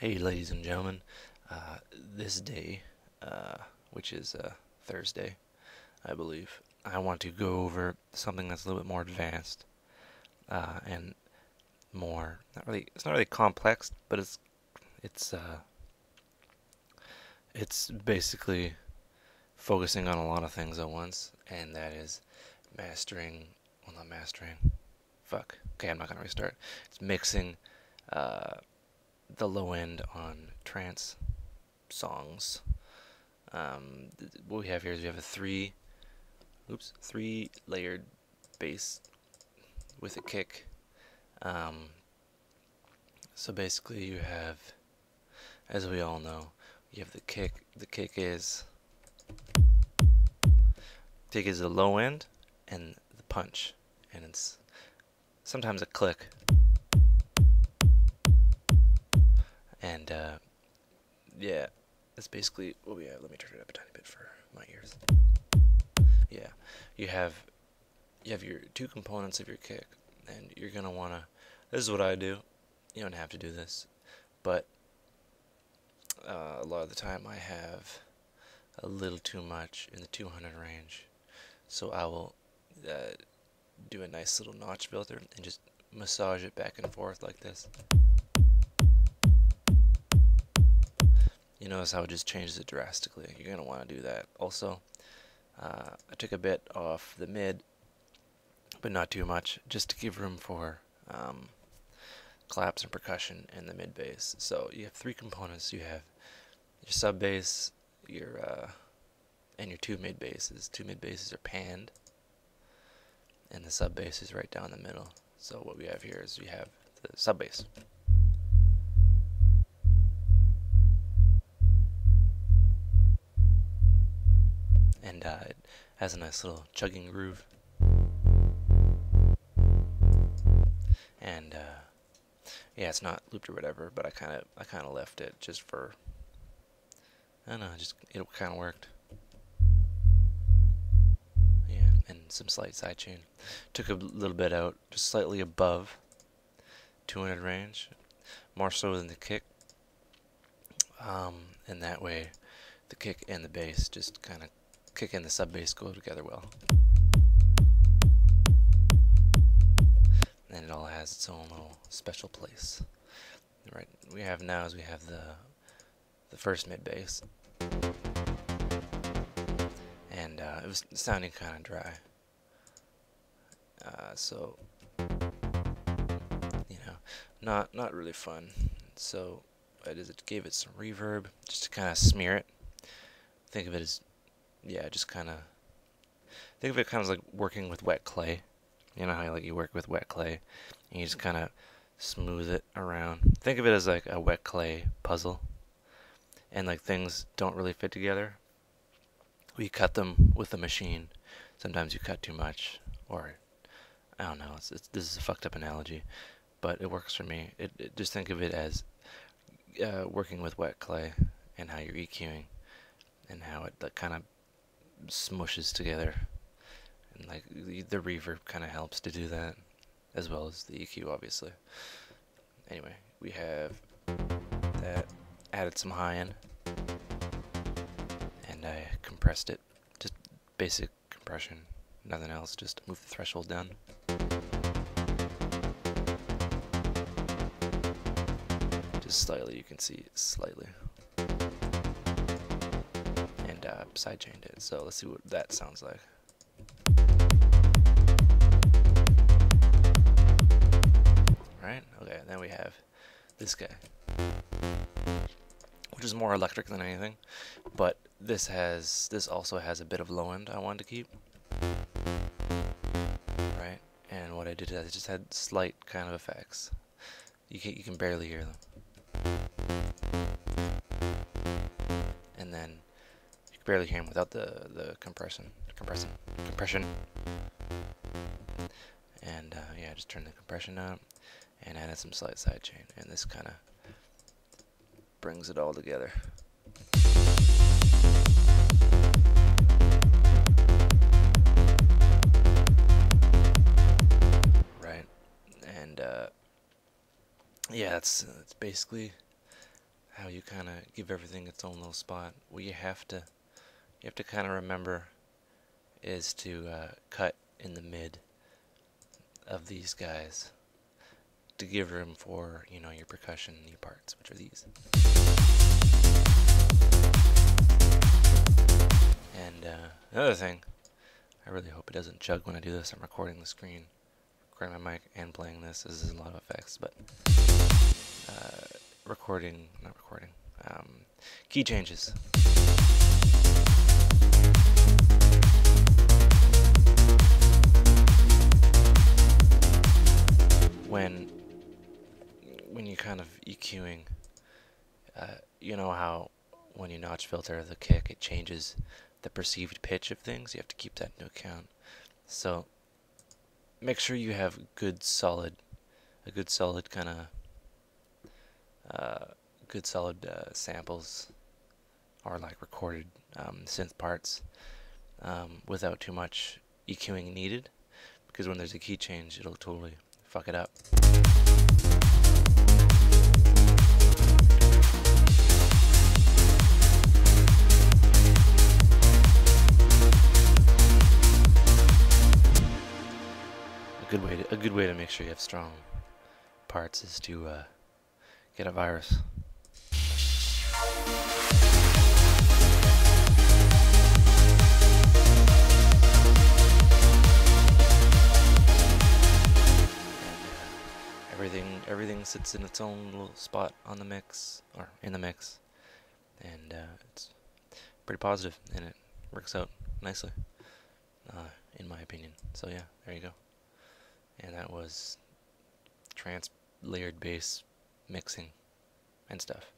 Hey, ladies and gentlemen, this day, which is Thursday, I believe, I want to go over something that's a little bit more advanced and more it's not really complex, but it's uh, it's basically focusing on a lot of things at once, and that is mastering. Well, not mastering. Fuck. Okay, I'm not gonna restart. It's mixing uh, the low end on trance songs. What we have here is we have a three layered bass with a kick. Um, so basically, you have, as we all know, you have the kick. The kick is the low end and the punch, and it's sometimes a click. And yeah, that's basically what we have. Let me turn it up a tiny bit for my ears. Yeah, you have your two components of your kick, and you're gonna wanna. This is what I do. You don't have to do this, but a lot of the time I have a little too much in the 200 range, so I will do a nice little notch filter and just massage it back and forth like this. You notice how it just changes it drastically. You're going to want to do that. Also, I took a bit off the mid, but not too much, just to give room for claps and percussion in the mid bass. So you have three components. You have your sub bass, and your two mid basses. Two mid basses are panned, and the sub bass is right down the middle. So what we have here is we have the sub bass. And it has a nice little chugging groove. And yeah, it's not looped or whatever, but I kind of left it just for, I don't know, just it kind of worked. Yeah, and some slight sidechain. Took a little bit out, just slightly above 200 range, more so than the kick. And that way, the kick and the bass just kind of kick and the sub bass go together well. And it all has its own little special place. Right, we have the first mid bass, and it was sounding kind of dry. So you know, not really fun. So I gave it some reverb just to kind of smear it. Think of it as, yeah, just kind of think of it kind of like working with wet clay. You know how you work with wet clay and you just kind of smooth it around. Think of it as like a wet clay puzzle, and like things don't really fit together. We cut them with a machine. Sometimes you cut too much, or I don't know. This is a fucked up analogy, but it works for me. Just think of it as working with wet clay and how you're EQing and how it kind of smushes together. And like the reverb kind of helps to do that, as well as the EQ, obviously. Anyway, we have that, added some high end, and I compressed it. Just basic compression, nothing else, just move the threshold down. Just slightly, you can see slightly. And sidechained it, so let's see what that sounds like. Right? Okay, then we have this guy, which is more electric than anything, but this also has a bit of low end I wanted to keep. Right? And what I did is I just had slight kind of effects. You can barely hear them. And then you can barely hear them without the compression. And yeah, just turn the compression up and added some slight sidechain, and this kind of brings it all together. Right, and yeah, that's basically how you kind of give everything its own little spot. What you have to kind of remember is to cut in the mid of these guys to give room for, you know, your percussion knee parts, which are these. And another thing, I really hope it doesn't chug when I do this. I'm recording the screen, recording my mic, and playing this. This is a lot of effects, but not recording, key changes. When you're kind of EQing, you know how when you notch filter the kick, it changes the perceived pitch of things. You have to keep that into account. So make sure you have a good solid kind of samples or like recorded synth parts without too much EQing needed, because when there's a key change, it'll totally fuck it up. A good way to make sure you have strong parts is to get a virus. Everything sits in its own little spot on the mix, or in the mix, and it's pretty positive, and it works out nicely, in my opinion. So yeah, there you go. And that was trance layered bass mixing and stuff.